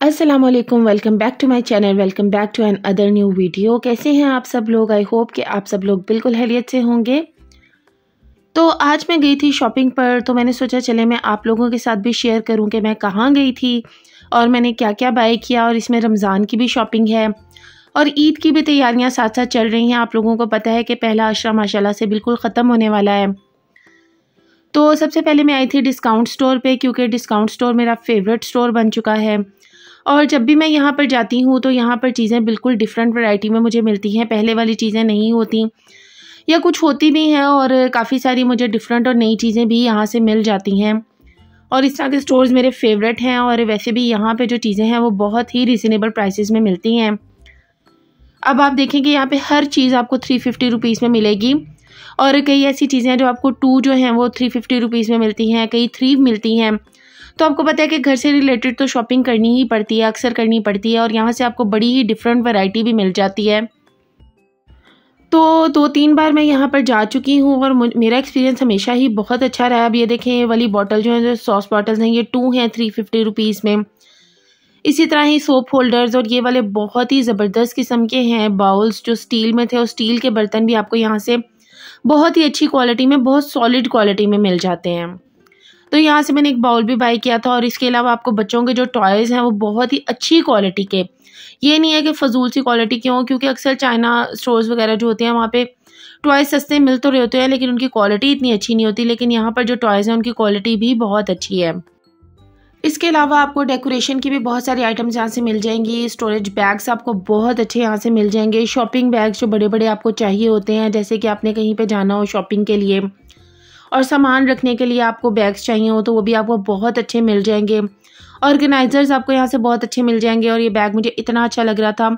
अस्सलाम वालेकुम, welcome back to my channel, welcome back to another new video. कैसे हैं आप सब लोग? आई होप कि आप सब लोग बिल्कुल खैरियत से होंगे। तो आज मैं गई थी शॉपिंग पर, तो मैंने सोचा चले मैं आप लोगों के साथ भी शेयर करूं कि मैं कहाँ गई थी और मैंने क्या क्या बाय किया। और इसमें रमज़ान की भी शॉपिंग है और ईद की भी तैयारियां साथ साथ चल रही हैं। आप लोगों को पता है कि पहला अशरा माशाल्लाह से बिल्कुल ख़त्म होने वाला है। तो सबसे पहले मैं आई थी डिस्काउंट स्टोर पे, क्योंकि डिस्काउंट स्टोर मेरा फेवरेट स्टोर बन चुका है। और जब भी मैं यहाँ पर जाती हूँ तो यहाँ पर चीज़ें बिल्कुल डिफरेंट वैरायटी में मुझे मिलती हैं। पहले वाली चीज़ें नहीं होती या कुछ होती भी हैं, और काफ़ी सारी मुझे डिफरेंट और नई चीज़ें भी यहाँ से मिल जाती हैं। और इस तरह के स्टोर्स मेरे फेवरेट हैं। और वैसे भी यहाँ पे जो चीज़ें हैं वो बहुत ही रिजनेबल प्राइसेस में मिलती हैं। अब आप देखेंगे यहाँ पे हर चीज़ आपको 350 रुपीज़ में मिलेगी। और कई ऐसी चीज़ें हैं जो आपको 2 जो हैं वो 350 रुपीज़ में मिलती हैं, कई 3 मिलती हैं। तो आपको पता है कि घर से रिलेटेड तो शॉपिंग करनी ही पड़ती है, अक्सर करनी पड़ती है। और यहाँ से आपको बड़ी ही डिफरेंट वैरायटी भी मिल जाती है। तो 2-3 बार मैं यहाँ पर जा चुकी हूँ और मेरा एक्सपीरियंस हमेशा ही बहुत अच्छा रहा। अब ये देखें, ये वाली बॉटल जो है, जो सॉस बॉटल्स हैं, ये 2 हैं 350 रुपीज़ में। इसी तरह ही सोप होल्डर्स, और ये वाले बहुत ही ज़बरदस्त किस्म के हैं बाउल्स जो स्टील में थे, और स्टील के बर्तन भी आपको यहाँ से बहुत ही अच्छी क्वालिटी में, बहुत सॉलिड क्वालिटी में मिल जाते हैं। तो यहाँ से मैंने एक बाउल भी बाय किया था। और इसके अलावा आपको बच्चों के जो टॉयज़ हैं वो बहुत ही अच्छी क्वालिटी के, ये नहीं है कि फ़जूल सी क्वालिटी के हों, क्योंकि अक्सर चाइना स्टोर्स वगैरह जो होते हैं वहाँ पे टॉयज़ सस्ते मिल तो रहे होते हैं लेकिन उनकी क्वालिटी इतनी अच्छी नहीं होती। लेकिन यहाँ पर जो टॉयज़ हैं उनकी क्वालिटी भी बहुत अच्छी है। इसके अलावा आपको डेकोरेशन की भी बहुत सारी आइटम्स यहाँ से मिल जाएंगी। स्टोरेज बैग्स आपको बहुत अच्छे यहाँ से मिल जाएंगे। शॉपिंग बैग्स जो बड़े बड़े आपको चाहिए होते हैं, जैसे कि आपने कहीं पे जाना हो शॉपिंग के लिए और सामान रखने के लिए आपको बैग्स चाहिए हो, तो वो भी आपको बहुत अच्छे मिल जाएंगे। ऑर्गेनाइजर्स आपको यहाँ से बहुत अच्छे मिल जाएंगे। और ये बैग मुझे इतना अच्छा लग रहा था।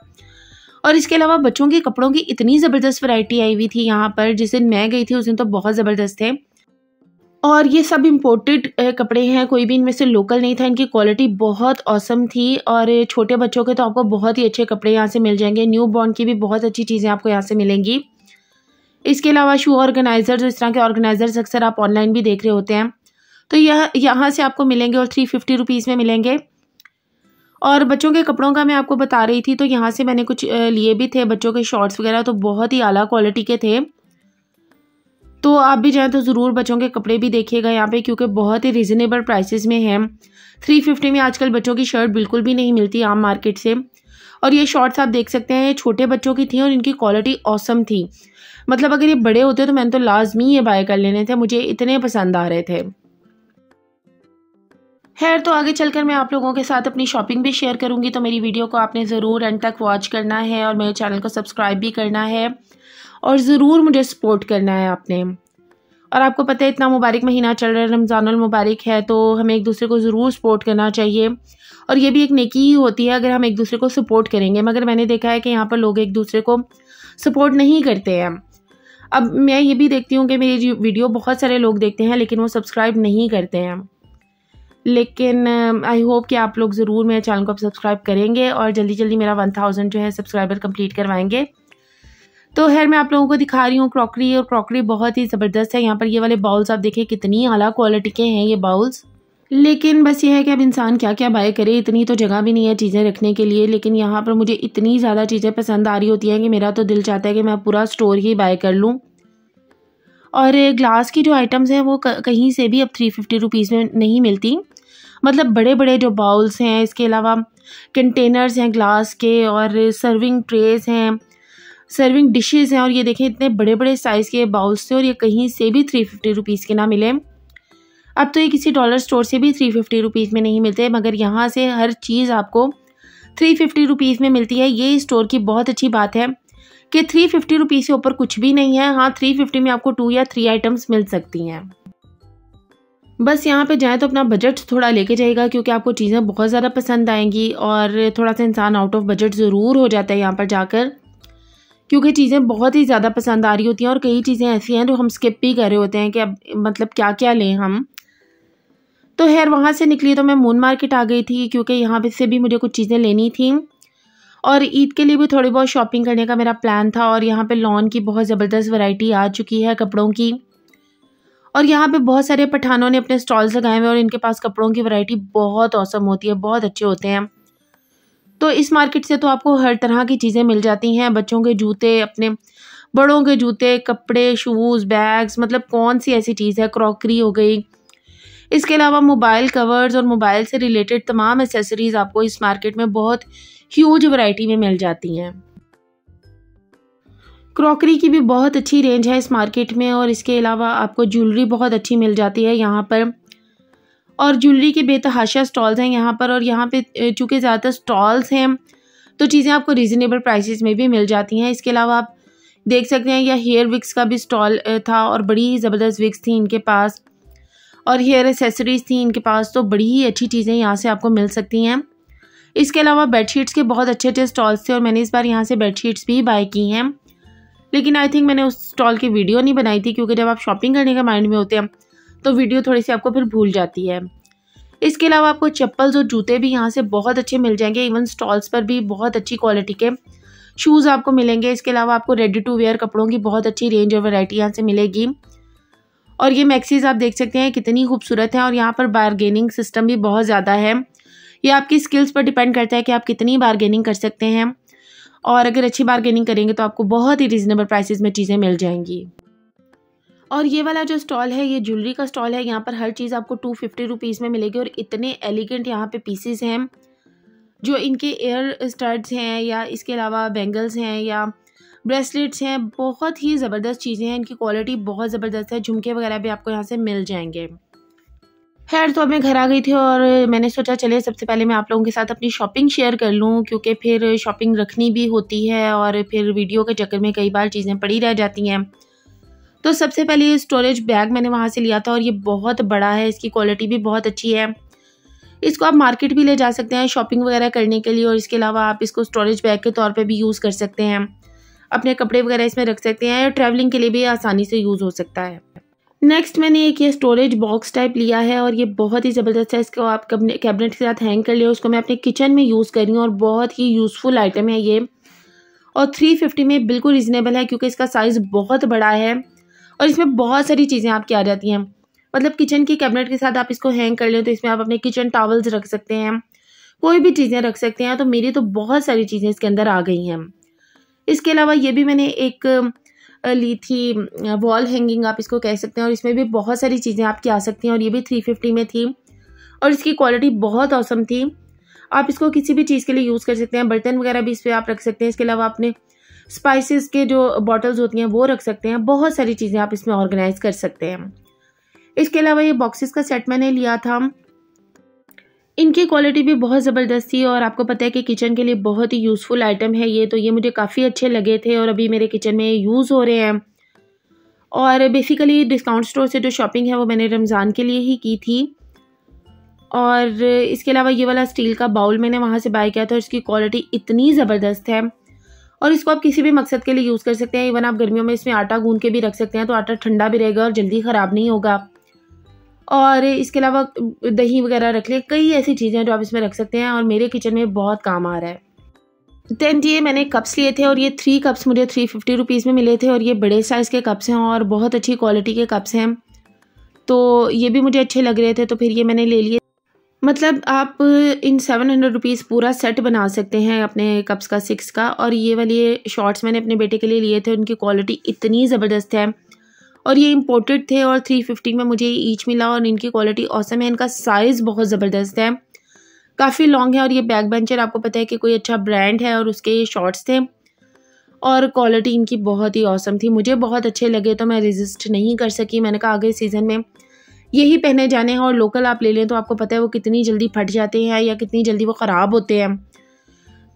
और इसके अलावा बच्चों के कपड़ों की इतनी ज़बरदस्त वैरायटी आई हुई थी यहाँ पर। जिस दिन मैं गई थी उस दिन तो बहुत ज़बरदस्त थे। और ये सब इम्पोर्टेड कपड़े हैं, कोई भी इनमें से लोकल नहीं था। इनकी क्वालिटी बहुत औसम थी। और छोटे बच्चों के तो आपको बहुत ही अच्छे कपड़े यहाँ से मिल जाएंगे। न्यू बॉर्न की भी बहुत अच्छी चीज़ें आपको यहाँ से मिलेंगी। इसके अलावा शू ऑर्गेनाइजर्स, इस तरह के ऑर्गेनाइजर्स अक्सर आप ऑनलाइन भी देख रहे होते हैं, तो यहाँ से आपको मिलेंगे और 350 रुपीज़ में मिलेंगे। और बच्चों के कपड़ों का मैं आपको बता रही थी, तो यहाँ से मैंने कुछ लिए भी थे बच्चों के शॉर्ट्स वगैरह, तो बहुत ही आला क्वालिटी के थे। तो आप भी जाएँ तो ज़रूर बच्चों के कपड़े भी देखिएगा यहाँ पे, क्योंकि बहुत ही रिजनेबल प्राइसेस में है। 350 में आजकल बच्चों की शर्ट बिल्कुल भी नहीं मिलती आम मार्केट से। और ये शॉर्ट्स आप देख सकते हैं, ये छोटे बच्चों की थी और इनकी क्वालिटी औसम थी। मतलब अगर ये बड़े होते तो मैंने तो लाजमी ये बाय कर लेने थे, मुझे इतने पसंद आ रहे थे। खैर, तो आगे चलकर मैं आप लोगों के साथ अपनी शॉपिंग भी शेयर करूंगी, तो मेरी वीडियो को आपने ज़रूर एंड तक वॉच करना है और मेरे चैनल को सब्सक्राइब भी करना है और ज़रूर मुझे सपोर्ट करना है आपने। और आपको पता है इतना मुबारक महीना चल रहा है, रमज़ानुल मुबारक है, तो हमें एक दूसरे को ज़रूर सपोर्ट करना चाहिए। और ये भी एक नेकी ही होती है अगर हम एक दूसरे को सपोर्ट करेंगे। मगर मैंने देखा है कि यहाँ पर लोग एक दूसरे को सपोर्ट नहीं करते हैं। अब मैं ये भी देखती हूँ कि मेरी वीडियो बहुत सारे लोग देखते हैं लेकिन वो सब्सक्राइब नहीं करते हैं। लेकिन आई होप कि आप लोग ज़रूर मेरे चैनल को सब्सक्राइब करेंगे और जल्दी जल्दी मेरा 1000 जो है सब्सक्राइबर कंप्लीट करवाएंगे। तो खैर, मैं आप लोगों को दिखा रही हूँ क्रॉकरी, और क्रॉकरी बहुत ही ज़बरदस्त है। यहाँ पर ये वाले बाउल्स आप देखिए कितनी आला क्वालिटी के हैं ये बाउल्स। लेकिन बस ये है कि अब इंसान क्या क्या बाय करे, इतनी तो जगह भी नहीं है चीज़ें रखने के लिए। लेकिन यहाँ पर मुझे इतनी ज़्यादा चीज़ें पसंद आ रही होती हैं कि मेरा तो दिल चाहता है कि मैं पूरा स्टोर ही बाय कर लूँ। और ग्लास की जो आइटम्स हैं वो कहीं से भी अब 350 रुपीज़ में नहीं मिलती। मतलब बड़े बड़े जो बाउल्स हैं, इसके अलावा कंटेनर्स हैं ग्लास के, और सर्विंग ट्रेस हैं, सर्विंग डिशेस हैं। और ये देखें इतने बड़े बड़े साइज़ के बाउल्स थे और ये कहीं से भी 350 रुपीज़ के ना मिले। अब तो ये किसी डॉलर स्टोर से भी 350 रुपीज़ में नहीं मिलते, मगर यहाँ से हर चीज़ आपको 350 रुपीज़ में मिलती है। ये स्टोर की बहुत अच्छी बात है कि 350 रुपीज़ से ऊपर कुछ भी नहीं है। हाँ, 350 में आपको 2 या 3 आइटम्स मिल सकती हैं। बस यहाँ पे जाएँ तो अपना बजट थोड़ा लेके जाइएगा, क्योंकि आपको चीज़ें बहुत ज़्यादा पसंद आएंगी। और थोड़ा सा इंसान आउट ऑफ बजट ज़रूर हो जाता है यहाँ पर जाकर, क्योंकि चीज़ें बहुत ही ज़्यादा पसंद आ रही होती हैं। और कई चीज़ें ऐसी हैं जो हम स्किप भी कर रहे होते हैं कि अब मतलब क्या क्या लें हम। तो खैर, वहाँ से निकली तो मैं मून मार्केट आ गई थी, क्योंकि यहाँ पे से भी मुझे कुछ चीज़ें लेनी थी। और ईद के लिए भी थोड़ी बहुत शॉपिंग करने का मेरा प्लान था। और यहाँ पे लॉन की बहुत ज़बरदस्त वैरायटी आ चुकी है कपड़ों की। और यहाँ पे बहुत सारे पठानों ने अपने स्टॉल्स लगाए हुए और इनके पास कपड़ों की वैरायटी बहुत औसम होती है, बहुत अच्छे होते हैं। तो इस मार्केट से तो आपको हर तरह की चीज़ें मिल जाती हैं, बच्चों के जूते, अपने बड़ों के जूते, कपड़े, शूज़, बैग्स, मतलब कौन सी ऐसी चीज़ है, क्रॉकरी हो गई। इसके अलावा मोबाइल कवर्स और मोबाइल से रिलेटेड तमाम एसेसरीज़ आपको इस मार्केट में बहुत ह्यूज वैरायटी में मिल जाती हैं। क्रॉकरी की भी बहुत अच्छी रेंज है इस मार्केट में। और इसके अलावा आपको ज्वेलरी बहुत अच्छी मिल जाती है यहाँ पर, और ज्वेलरी के बेतहाशा स्टॉल्स हैं यहाँ पर। और यहाँ पे चूँकि ज़्यादातर स्टॉल्स हैं तो चीज़ें आपको रीज़नेबल प्राइसेस में भी मिल जाती हैं। इसके अलावा आप देख सकते हैं यह हेयर विक्स का भी स्टॉल था और बड़ी ही ज़बरदस्त विक्स थी इनके पास, और हेयर एसेसरीज़ थी इनके पास। तो बड़ी ही अच्छी चीज़ें यहाँ से आपको मिल सकती हैं। इसके अलावा बेडशीट्स के बहुत अच्छे अच्छे स्टॉल्स थे और मैंने इस बार यहाँ से बेडशीट्स भी बाय की हैं। लेकिन आई थिंक मैंने उस स्टॉल की वीडियो नहीं बनाई थी, क्योंकि जब आप शॉपिंग करने के माइंड में होते हैं तो वीडियो थोड़ी सी आपको फिर भूल जाती है। इसके अलावा आपको चप्पल्स और जूते भी यहाँ से बहुत अच्छे मिल जाएंगे। इवन स्टॉल्स पर भी बहुत अच्छी क्वालिटी के शूज़ आपको मिलेंगे। इसके अलावा आपको रेडी टू वेयर कपड़ों की बहुत अच्छी रेंज और वैरायटी यहाँ से मिलेगी। और ये मैक्सीज आप देख सकते हैं कितनी खूबसूरत है, और यहाँ पर बारगेनिंग सिस्टम भी बहुत ज़्यादा है। ये आपकी स्किल्स पर डिपेंड करता है कि आप कितनी बारगेनिंग कर सकते हैं, और अगर अच्छी बारगेनिंग करेंगे तो आपको बहुत ही रीज़नेबल प्राइसेस में चीज़ें मिल जाएंगी। और ये वाला जो स्टॉल है ये ज्वेलरी का स्टॉल है। यहाँ पर हर चीज़ आपको 250 रुपीज़ में मिलेगी, और इतने एलिगेंट यहाँ पे पीसीस हैं, जो इनके एयर स्टड्स हैं या इसके अलावा बैंगल्स हैं या ब्रेसलेट्स हैं, बहुत ही ज़बरदस्त चीज़ें हैं। इनकी क्वालिटी बहुत ज़बरदस्त है। झुमके वगैरह भी आपको यहाँ से मिल जाएंगे। खैर, तो अब मैं घर आ गई थी और मैंने सोचा चले सबसे पहले मैं आप लोगों के साथ अपनी शॉपिंग शेयर कर लूँ, क्योंकि फिर शॉपिंग रखनी भी होती है और फिर वीडियो के चक्कर में कई बार चीज़ें पड़ी रह जाती हैं। तो सबसे पहले ये स्टोरेज बैग मैंने वहाँ से लिया था, और ये बहुत बड़ा है, इसकी क्वालिटी भी बहुत अच्छी है। इसको आप मार्केट भी ले जा सकते हैं शॉपिंग वगैरह करने के लिए, और इसके अलावा आप इसको स्टोरेज बैग के तौर पे भी यूज़ कर सकते हैं। अपने कपड़े वगैरह इसमें रख सकते हैं, और ट्रैवलिंग के लिए भी आसानी से यूज़ हो सकता है। नेक्स्ट मैंने एक ये स्टोरेज बॉक्स टाइप लिया है, और ये बहुत ही ज़बरदस्त है। इसको आप कैबिनेट के साथ हैंग कर लिया। उसको मैं अपने किचन में यूज़ कर रही हूँ, और बहुत ही यूज़फुल आइटम है ये। और 350 में बिल्कुल रीज़नेबल है, क्योंकि इसका साइज़ बहुत बड़ा है और इसमें बहुत सारी चीज़ें आपकी आ जाती हैं। मतलब किचन की कैबिनेट के साथ आप इसको हैंग कर लें तो इसमें आप अपने किचन टॉवल्स रख सकते हैं, कोई भी चीज़ें रख सकते हैं। तो मेरी तो बहुत सारी चीज़ें इसके अंदर आ गई हैं। इसके अलावा ये भी मैंने एक ली थी वॉल हैंगिंग आप इसको कह सकते हैं, और इसमें भी बहुत सारी चीज़ें आपकी आ सकती हैं, और ये भी 350 में थी, और इसकी क्वालिटी बहुत औसम थी। आप इसको किसी भी चीज़ के लिए यूज़ कर सकते हैं। बर्तन वगैरह भी इस पर आप रख सकते हैं। इसके अलावा अपने स्पाइसेस के जो बॉटल्स होती हैं वो रख सकते हैं। बहुत सारी चीज़ें आप इसमें ऑर्गेनाइज कर सकते हैं। इसके अलावा ये बॉक्सेस का सेट मैंने लिया था। इनकी क्वालिटी भी बहुत ज़बरदस्त थी, और आपको पता है कि किचन के लिए बहुत ही यूज़फुल आइटम है ये। तो ये मुझे काफ़ी अच्छे लगे थे, और अभी मेरे किचन में यूज़ हो रहे हैं। और बेसिकली डिस्काउंट स्टोर से जो शॉपिंग है वो मैंने रमज़ान के लिए ही की थी। और इसके अलावा ये वाला स्टील का बाउल मैंने वहाँ से बाय किया था, और इसकी क्वालिटी इतनी ज़बरदस्त है, और इसको आप किसी भी मकसद के लिए यूज़ कर सकते हैं। इवन आप गर्मियों में इसमें आटा गूंद के भी रख सकते हैं, तो आटा ठंडा भी रहेगा और जल्दी ख़राब नहीं होगा। और इसके अलावा दही वगैरह रख ले, कई ऐसी चीज़ें हैं जो आप इसमें रख सकते हैं, और मेरे किचन में बहुत काम आ रहा है। देन ये मैंने कप्स लिए थे, और ये 3 कप्स मुझे 350 रुपीज़ में मिले थे, और ये बड़े साइज़ के कप्स हैं और बहुत अच्छी क्वालिटी के कप्स हैं। तो ये भी मुझे अच्छे लग रहे थे, तो फिर ये मैंने ले लिए। मतलब आप इन 700 रुपीज़ पूरा सेट बना सकते हैं अपने कप्स का 6 का। और ये वाले शॉर्ट्स मैंने अपने बेटे के लिए लिए थे, उनकी क्वालिटी इतनी ज़बरदस्त है, और ये इम्पोर्टेड थे, और 350 में मुझे ईच मिला, और इनकी क्वालिटी औसम है। इनका साइज़ बहुत ज़बरदस्त है, काफ़ी लॉन्ग है, और ये बैक बेंचर आपको पता है कि कोई अच्छा ब्रांड है, और उसके ये शॉर्ट्स थे, और क्वालिटी इनकी बहुत ही औसम थी। मुझे बहुत अच्छे लगे, तो मैं रेजिस्ट नहीं कर सकी। मैंने कहा आगे सीज़न में यही पहने जाने हैं, और लोकल आप ले लें तो आपको पता है वो कितनी जल्दी फट जाते हैं या कितनी जल्दी वो ख़राब होते हैं।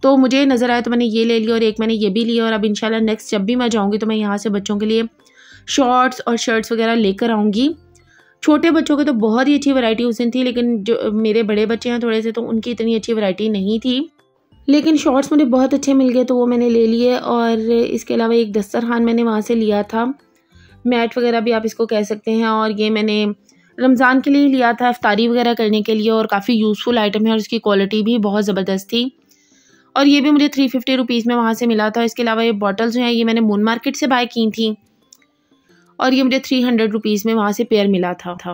तो मुझे नज़र आया तो मैंने ये ले लिया, और एक मैंने ये भी लिया। और अब इंशाल्लाह नेक्स्ट जब भी मैं जाऊँगी तो मैं यहाँ से बच्चों के लिए शॉर्ट्स और शर्ट्स वगैरह लेकर आऊँगी। छोटे बच्चों के तो बहुत ही अच्छी वैरायटी उस दिन थी, लेकिन जो मेरे बड़े बच्चे हैं थोड़े से, तो उनकी इतनी अच्छी वैरायटी नहीं थी। लेकिन शॉर्ट्स मुझे बहुत अच्छे मिल गए, तो वो मैंने ले लिए। और इसके अलावा एक दस्तरखान मैंने वहाँ से लिया था, मैट वगैरह भी आप इसको कह सकते हैं। और ये मैंने रमज़ान के लिए लिया था, इफ्तारी वगैरह करने के लिए, और काफ़ी यूज़फुल आइटम है, और इसकी क्वालिटी भी बहुत ज़बरदस्त थी। और ये भी मुझे 350 रुपीज़ में वहाँ से मिला था। इसके अलावा ये बॉटल्स जो हैं ये मैंने मून मार्केट से बाय की थी और ये मुझे 300 रुपीज़ में वहाँ से पेयर मिला था।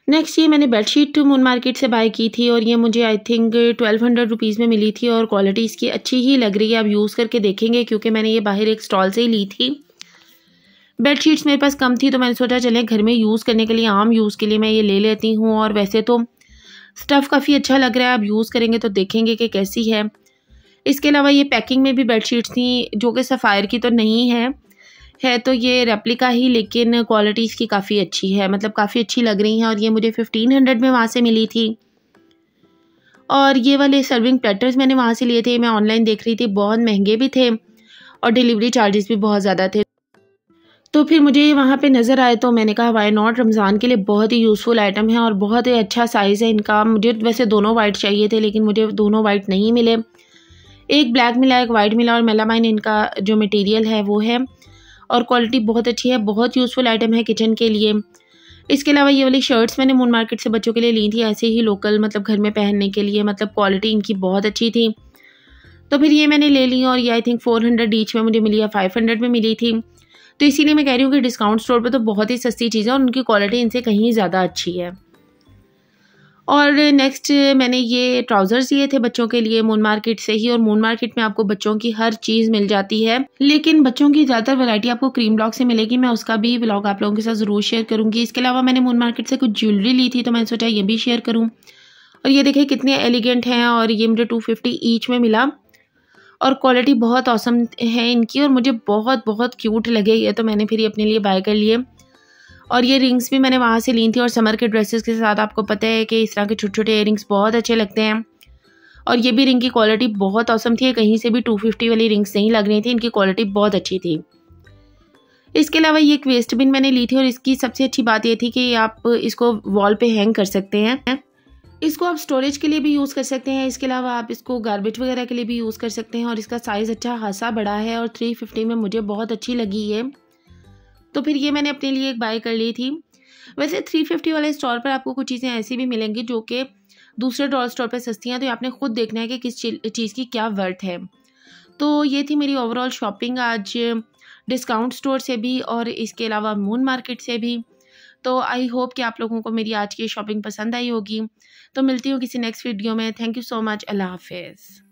नेक्स्ट ये मैंने बेडशीट मून मार्केट से बाय की थी और ये मुझे आई थिंक 1200 रुपीज़ में मिली थी और क्वालिटी इसकी अच्छी ही लग रही है। आप यूज़ करके देखेंगे क्योंकि मैंने ये बाहर एक स्टॉल से ही ली थी। बेडशीट्स मेरे पास कम थी तो मैंने सोचा चलें घर में यूज़ करने के लिए, आम यूज़ के लिए मैं ये ले लेती हूँ। और वैसे तो स्टफ़ काफ़ी अच्छा लग रहा है, आप यूज़ करेंगे तो देखेंगे कि कैसी है। इसके अलावा ये पैकिंग में भी बेडशीट्स थी जो कि सफ़ायर की तो नहीं है तो ये रेप्लिका ही, लेकिन क्वालिटी इसकी काफ़ी अच्छी है, मतलब काफ़ी अच्छी लग रही हैं। और ये मुझे 1500 में वहाँ से मिली थी। और ये वाले सर्विंग प्लेटर्स मैंने वहाँ से लिए थे, मैं ऑनलाइन देख रही थी, बहुत महंगे भी थे और डिलीवरी चार्जेस भी बहुत ज़्यादा थे। तो फिर मुझे वहाँ पे नज़र आए तो मैंने कहा वाई नॉट, रमज़ान के लिए बहुत ही यूज़फुल आइटम है और बहुत ही अच्छा साइज़ है इनका। मुझे वैसे दोनों वाइट चाहिए थे लेकिन मुझे दोनों वाइट नहीं मिले, एक ब्लैक मिला एक वाइट मिला। और मेलामाइन इनका जो मटेरियल है वो है और क्वालिटी बहुत अच्छी है, बहुत यूज़फुल आइटम है किचन के लिए। इसके अलावा ये वाली शर्ट्स मैंने मून मार्केट से बच्चों के लिए ली थी, ऐसे ही लोकल, मतलब घर में पहनने के लिए, मतलब क्वालिटी इनकी बहुत अच्छी थी। तो फिर ये मैंने ले ली और ये आई थिंक 400 ईच में मुझे मिली या 500 में मिली थी। तो इसीलिए मैं कह रही हूँ कि डिस्काउंट स्टोर पे तो बहुत ही सस्ती चीज़ है और उनकी क्वालिटी इनसे कहीं ज़्यादा अच्छी है। और नेक्स्ट मैंने ये ट्राउज़र्स लिए थे बच्चों के लिए मून मार्केट से ही। और मून मार्केट में आपको बच्चों की हर चीज़ मिल जाती है, लेकिन बच्चों की ज़्यादातर वैरायटी आपको क्रीम ब्लॉक से मिलेगी। मैं उसका भी व्लॉग आप लोगों के साथ ज़रूर शेयर करूँगी। इसके अलावा मैंने मून मार्केट से कुछ ज्वेलरी ली थी तो मैंने सोचा ये भी शेयर करूँ। और ये देखिए कितने एलिगेंट हैं और ये मुझे 250 ईच में मिला और क्वालिटी बहुत ऑसम है इनकी और मुझे बहुत बहुत क्यूट लगे ये, तो मैंने फिर ये अपने लिए बाय कर लिए। और ये रिंग्स भी मैंने वहाँ से ली थी और समर के ड्रेसेस के साथ आपको पता है कि इस तरह के छोटे छोटे इयररिंग्स बहुत अच्छे लगते हैं। और ये भी रिंग की क्वालिटी बहुत ऑसम थी, कहीं से भी 250 वाली रिंग्स नहीं लग रही थी, इनकी क्वालिटी बहुत अच्छी थी। इसके अलावा ये एक वेस्ट बिन मैंने ली थी और इसकी सबसे अच्छी बात ये थी कि आप इसको वॉल पे हैंग कर सकते हैं। इसको आप स्टोरेज के लिए भी यूज़ कर सकते हैं, इसके अलावा आप इसको गार्बेज वगैरह के लिए भी यूज़ कर सकते हैं। और इसका साइज़ अच्छा खासा बड़ा है और 350 में मुझे बहुत अच्छी लगी है, तो फिर ये मैंने अपने लिए एक बाय कर ली थी। वैसे 350 वाले स्टोर पर आपको कुछ चीज़ें ऐसी भी मिलेंगी जो कि दूसरे डॉल स्टोर पर सस्ती हैं, तो आपने खुद देखना है कि किस चीज़ की क्या वर्थ है। तो ये थी मेरी ओवरऑल शॉपिंग आज डिस्काउंट स्टोर से भी और इसके अलावा मून मार्केट से भी। तो आई होप कि आप लोगों को मेरी आज की शॉपिंग पसंद आई होगी। तो मिलती हूँ किसी नेक्स्ट वीडियो में। Thank you so much. अल्लाह हाफिज़।